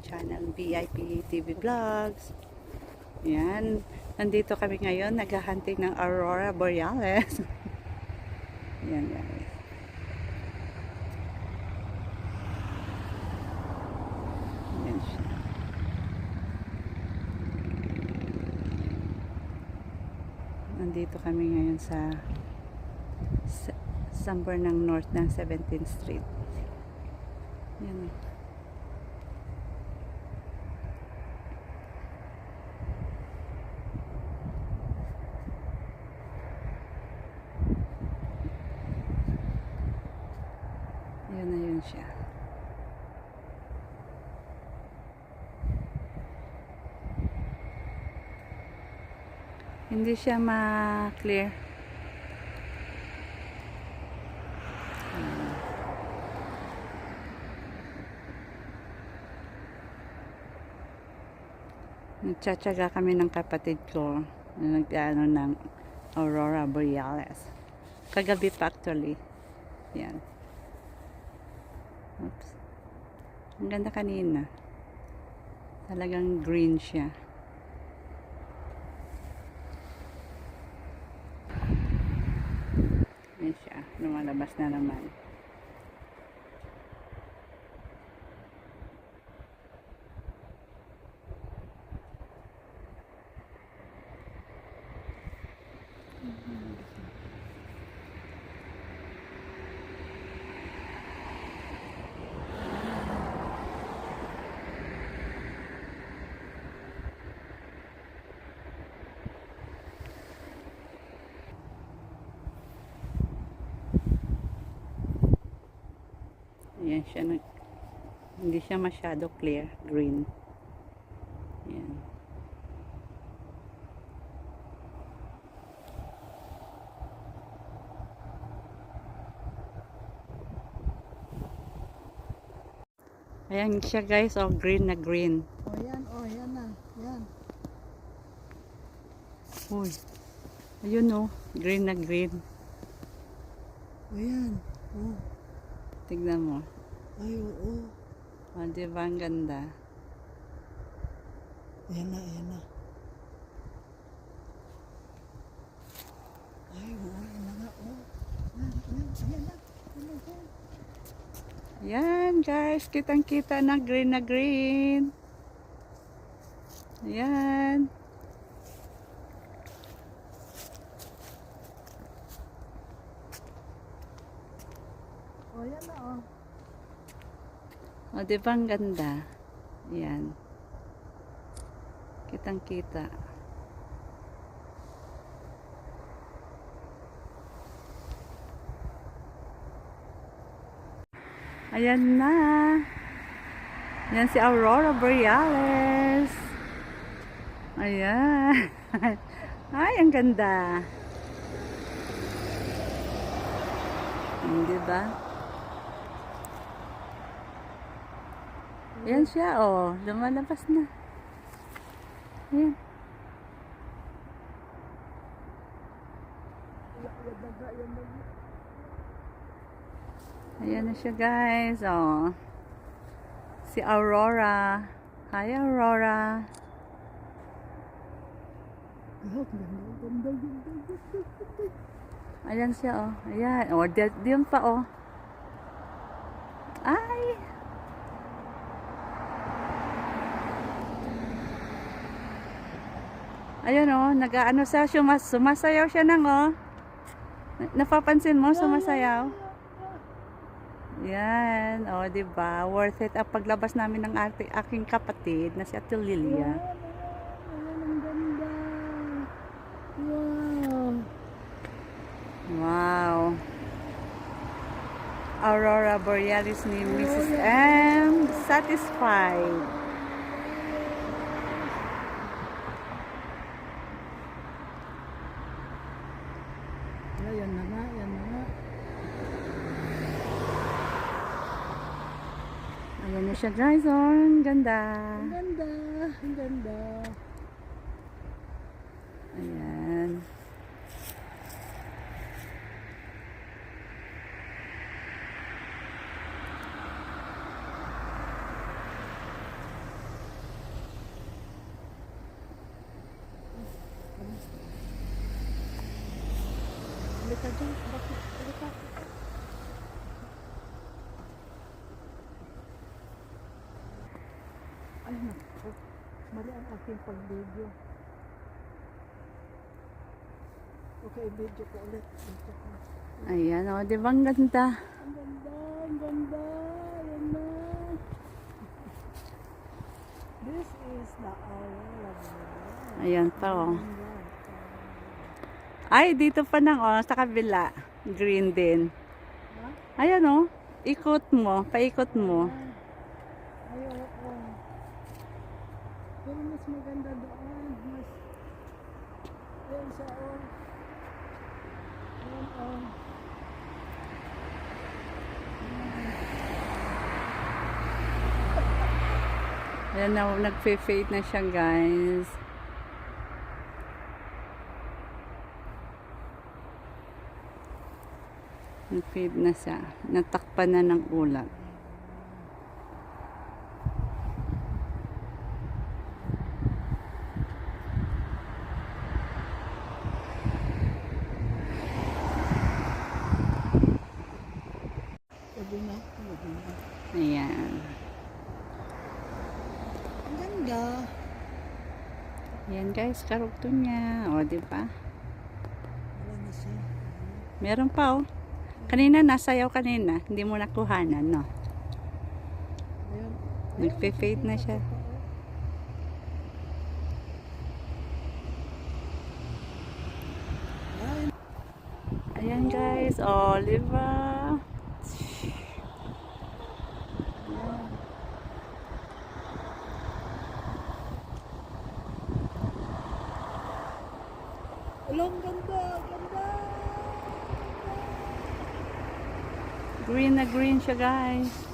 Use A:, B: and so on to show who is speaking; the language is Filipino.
A: channel VIP TV Vlogs. Yan. Nandito kami ngayon, naghahunting ng Aurora Borealis. Yan guys. Yan siya. Nandito kami ngayon sa somewhere ng north ng 17th Street. Yan. Yan na yun siya. Hindi siya ma-clear. Nagtsatsaga kami ng kapatid ko na nag-ano ng Aurora Borealis. Kagabi pa actually. Yan. Oops. Ang ganda kanina. Talagang green siya. Yan siya. Lumalabas na naman. Ayan siya. Hindi siya masyado clear. Green. Ayan. Ayan siya guys. Oh, green na green.
B: Oh, yan. Oh, yan na. Yan.
A: Uy. Ayun oh. Green na green.
B: Oh, yan. Oh.
A: Tignan mo.
B: Ay, oo.
A: Oh, diba ang ganda?
B: Ayan na, ayan na. Ay, oo. Ayan na nga. Oh. Ayan, ayan, ayan na. Ayan na, ayan.
A: Yan guys. Kitang kita na green na green. Ayan.
B: Oh, yan na, oh.
A: O, diba ang ganda? Ayan. Kitang kita. Ayan na. Yan si Aurora Borealis. Ayan. Ay, ang ganda. Diba? Ayan siya, oh. Lumalabas na. Ayan. Ayan na siya, guys. Oh. Si Aurora. Hi, Aurora. Ayan siya, oh. Ayan. Oh, diyan pa, oh. Ay! Ayun oh, nag-ano siya, sumasayaw siya nang oh. Napapansin mo, sumasayaw? Yan, oh, di ba? Worth it ang paglabas namin ng aking kapatid na si Ate Lilia.
B: Ang ganda. Wow.
A: Wow. Aurora Borealis ni Mrs. M. Satisfied.
B: Yan na nga, yan na nga.
A: Ayan na siya guys, oh. Ang ganda.
B: Ang ganda, ang ganda.
A: Ayan.
B: Halika dyan. Halika. Ay, naku. Mali ang aking pag-video. Okay, video ko ulit. Video ko.
A: Ayan, o, di ba ang ganda?
B: Ang ganda, ang ganda. Ayan na. This is the Aurora Borealis.
A: Ayan pa, o. Ay, dito pa nang, o, sa kabila. Green din.
B: Ha?
A: Ayan, o. Ikot mo, paikot mo.
B: Ay, oo. Pero mas maganda doon. Mas... Ayan siya, oh. Ayan, oh.
A: Ayan na, nagfe-fade na siya, guys. Nag-fade na siya. Natakpan na ng ulan.
B: Sabi na. Sabi na.
A: Ayan.
B: Ang ganda.
A: Ayan, guys, karugtong niya. O, di ba?
B: Wala na siya.
A: Meron pa, o. Kanina, nasayaw kanina. Hindi mo nakuhanan, no?
B: Ayan.
A: Nagpe-fade na siya.
B: Ayan.
A: Ayan, guys. Oliva.
B: Alam, ganda. Ganda.
A: Green na green siya, guys.